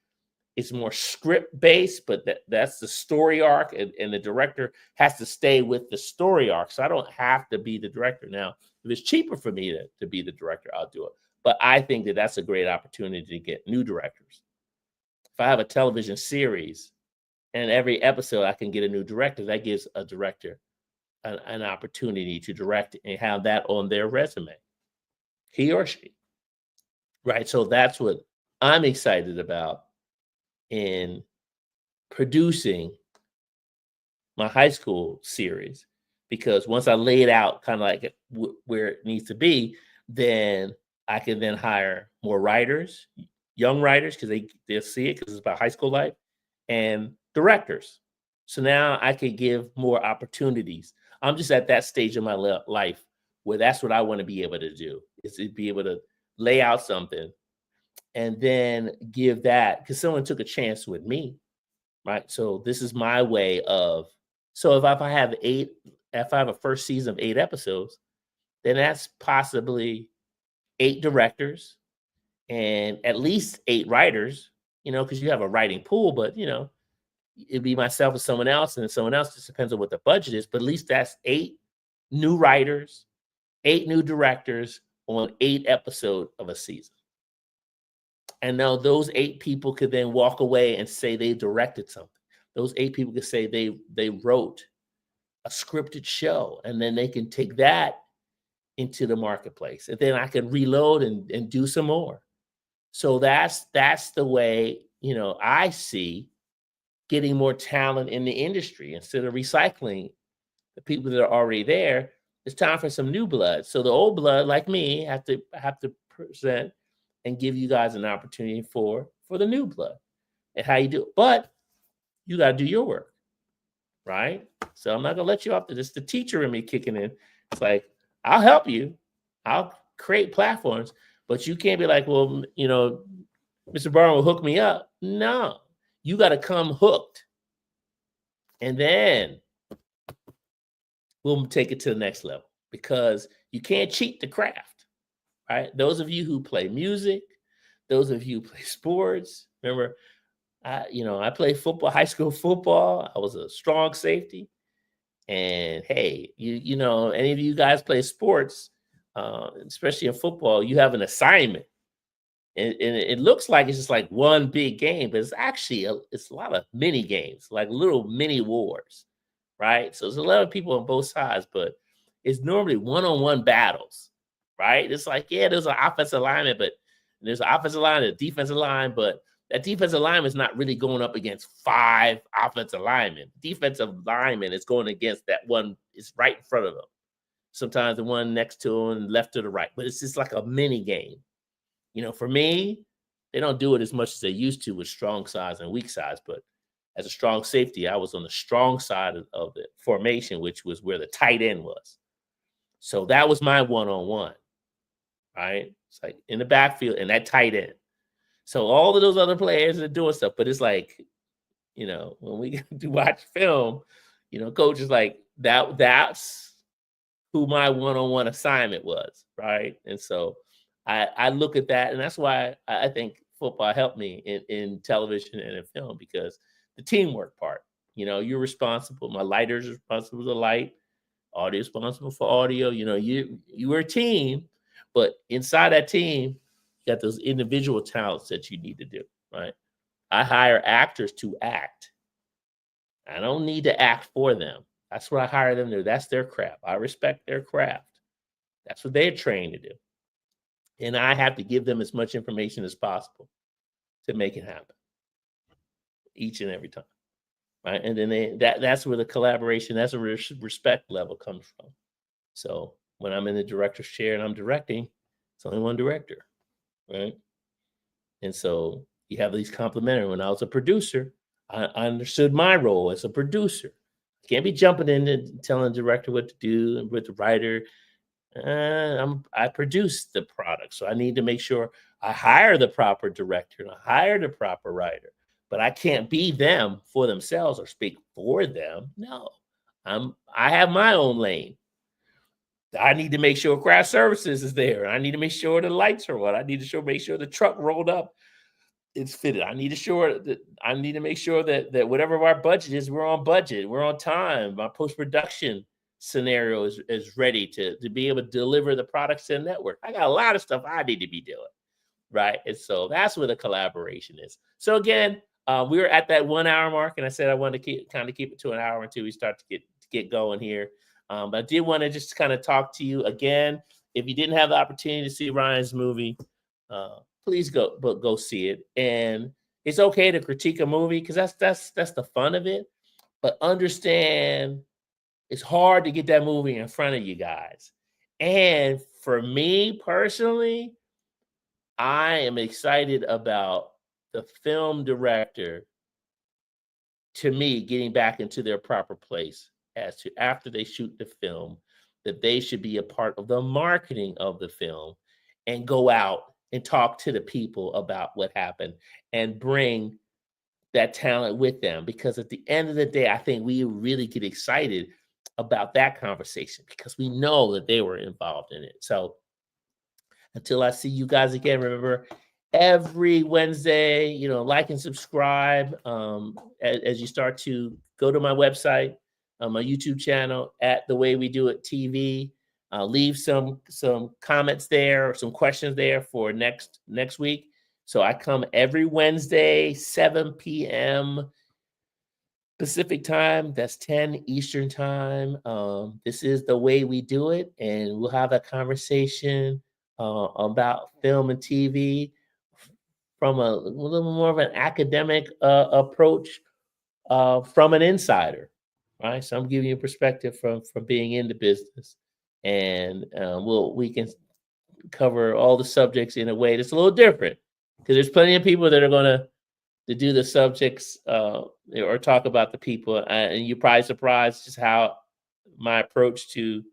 it's more script based, but that's the story arc, and the director has to stay with the story arc. So I don't have to be the director. Now, if it's cheaper for me to be the director, I'll do it. But I think that that's a great opportunity to get new directors. If I have a television series and every episode I can get a new director, that gives a director an opportunity to direct and have that on their resume, he or she. Right. So that's what I'm excited about in producing my high school series, because once I lay it out kind of like where it needs to be, then I can then hire more writers, young writers, because they'll see it because it's about high school life, and directors. So now I can give more opportunities. I'm just at that stage of my life where that's what I want to be able to do, is to be able to lay out something and then give that, because someone took a chance with me, right? So this is my way of, so if I have a first season of 8 episodes, then that's possibly 8 directors and at least 8 writers, because you have a writing pool, but it'd be myself and someone else, and someone else, just depends on what the budget is, but at least that's 8 new writers, 8 new directors on 8 episodes of a season. And now those 8 people could then walk away and say they directed something. Those 8 people could say they wrote a scripted show, and then they can take that into the marketplace. And then I can reload and do some more. So that's the way, I see getting more talent in the industry. Instead of recycling the people that are already there, it's time for some new blood. So the old blood, like me, have to present and give you guys an opportunity for the new blood and how you do it. But you got to do your work, right? So I'm not going to let you off. It's the teacher in me kicking in. It's like, I'll help you. I'll create platforms, but you can't be like, well, Mr. Barron will hook me up. No, you got to come hooked. And then we'll take it to the next level, because you can't cheat the craft, right? Those of you who play music, those of you who play sports, remember, I played football, high school football. I was a strong safety. And hey, any of you guys play sports, especially in football, you have an assignment. And it looks like it's just like one big game, but it's actually it's a lot of mini games, like little mini wars, right? So there's a lot of people on both sides, but it's normally one-on-one battles, right? It's like, yeah, there's an offensive lineman, but there's an offensive line and a defensive line, but that defensive lineman is not really going up against 5 offensive linemen. Defensive lineman is going against that one is right in front of them. Sometimes the one next to him, left to the right, but it's just like a mini game. For me, they don't do it as much as they used to with strong sides and weak sides, but as a strong safety, I was on the strong side of the formation, which was where the tight end was. So that was my one-on-one, right? It's like in the backfield and that tight end. So all of those other players are doing stuff, but it's like, when we do watch film, coach is like, that's who my one-on-one assignment was, right? And so I look at that, and that's why I think football helped me in television and in film, because the teamwork part, you're responsible. My lighter's responsible for the light, audio responsible for audio. You were a team, but inside that team, you got those individual talents that you need to do, right? I hire actors to act. I don't need to act for them. That's what I hire them to do. That's their craft. I respect their craft. That's what they're trained to do. And I have to give them as much information as possible to make it happen each and every time, right? And then that's where the collaboration, that's where respect level comes from. So when I'm in the director's chair and I'm directing, it's only one director, right? And so you have these complementary. When I was a producer, I understood my role as a producer. Can't be jumping in and telling the director what to do and with the writer. I produce the product, so I need to make sure I hire the proper director and I hire the proper writer. But I can't be them for themselves or speak for them. No, I have my own lane. I need to make sure craft services is there. I need to make sure the lights are on. I need to make sure the truck rolled up, it's fitted. I need to make sure that whatever our budget is, we're on budget, we're on time. My post-production scenario is ready to be able to deliver the products to the network. I got a lot of stuff I need to be doing. Right. And so that's where the collaboration is. So again, we were at that 1 hour mark, and I said I wanted to keep it to an hour until we start to get going here. But I did want to just kind of talk to you again. If you didn't have the opportunity to see Ryan's movie, please go see it. And it's okay to critique a movie because that's the fun of it. But understand it's hard to get that movie in front of you guys. And for me personally, I am excited about the film director, to me, getting back into their proper place as to after they shoot the film, that they should be a part of the marketing of the film and go out and talk to the people about what happened and bring that talent with them. Because at the end of the day, I think we really get excited about that conversation because we know that they were involved in it. So until I see you guys again, remember every Wednesday, like and subscribe as you start to go to my website, my YouTube channel at The Way We Do It TV. Leave some comments there or some questions there for next week. So I come every Wednesday, 7 p.m. Pacific time. That's 10 Eastern time. This is The Way We Do It, and we'll have a conversation about film and TV from a little more of an academic approach from an insider, right? So I'm giving you a perspective from being in the business, and we can cover all the subjects in a way that's a little different because there's plenty of people that are going to do the subjects or talk about the people, and you're probably surprised just how my approach to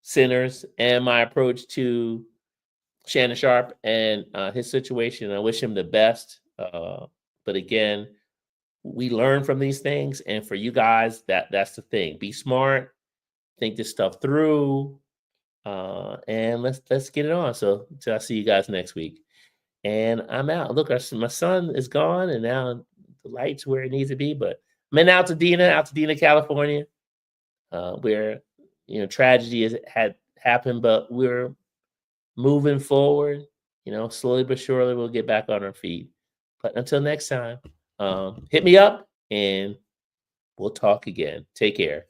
Sinners and my approach to Shannon Sharp and his situation. I wish him the best. But again, we learn from these things, and for you guys, that's the thing. Be smart, think this stuff through, and let's get it on. So till I see you guys next week, and I'm out. Look, my son is gone, and now the light's where it needs to be. But I'm in Altadena, California, where tragedy had happened, but we're moving forward. Slowly but surely we'll get back on our feet. But until next time, hit me up and we'll talk again. Take care.